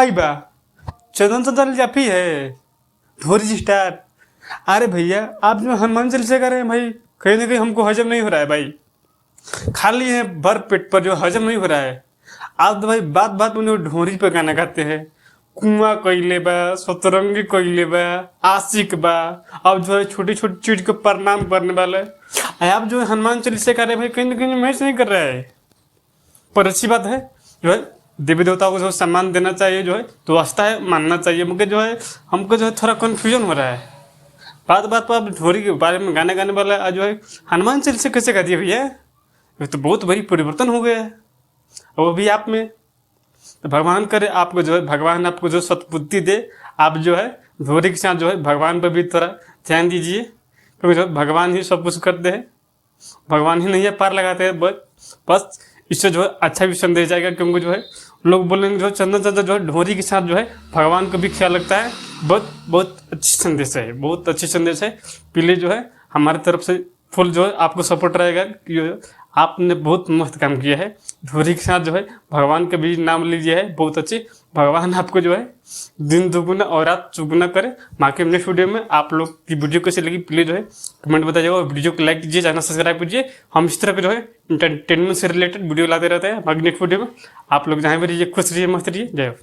आई बा चंदन चंदन जाफी है धोरी स्टार। अरे भैया आप जो हनुमान चालीसा कर रहे हैं भाई, कहीं ना कहीं हमको हजम नहीं हो रहा है भाई। खा लिए हैं भर पेट पर, जो हजम नहीं हो रहा है। आप तो भाई बात बात में ढोरी पे गाना गाते हैं, कुआं कोइले बा, सतरंगी कोइले बा, आशिक बा। अब जो है छोटी छोटी चीज को प्रणाम करने वाले आप जो है हनुमान चालीसा कर रहे हैं भाई, कहीं ना कहीं मैच नहीं कर रहा है। पर अच्छी बात है जो है देवी देवताओं को जो सम्मान देना चाहिए, जो है तो वास्ता है मानना चाहिए। मगर जो है हमको जो है थोड़ा कन्फ्यूजन हो रहा है। बात बात पर आप ढोरी के बारे में गाने गाने वाला जो है हनुमान चालीसा कैसे कर दिया भैया? ये तो बहुत बड़ी परिवर्तन हो गया है, और वो भी आप में। तो भगवान करे आपको जो है, भगवान आपको जो सतबुद्धि दे, आप जो है ढोरी के साथ जो है भगवान पर भी थोड़ा ध्यान दीजिए, क्योंकि जो भगवान ही सब कुछ करते हैं, भगवान ही नहीं है पार लगाते हैं। बस इससे जो है अच्छा भी संदेश जाएगा, क्योंकि जो है लोग बोलेंगे जो चंदन चंदन जो है ढोरी के साथ जो है भगवान को भी ख्याल रखता है। बहुत बहुत अच्छी संदेश है, बहुत अच्छी संदेश है। पहले जो है हमारी तरफ से फुल जो है आपको सपोर्ट रहेगा कि आपने बहुत मस्त काम किया है। ढोरी के साथ जो है भगवान का भी नाम लीजिए है, बहुत अच्छी। भगवान आपको जो है दिन दुगुना और रात चुगुना करे। बाकी नेक्स्ट वीडियो में आप लोग की वीडियो कैसी लगी प्लीज जो है कमेंट बताइएगा, और वीडियो को लाइक कीजिए, चैनल सब्सक्राइब कीजिए। हम इस तरह के जो है इंटरटेनमेंट से रिलेटेड वीडियो लाते रहते हैं। बाकी नेक्स्ट वीडियो में आप लोग जहाँ भी रहिए खुश रहिए, मस्त रहिए। जय हो।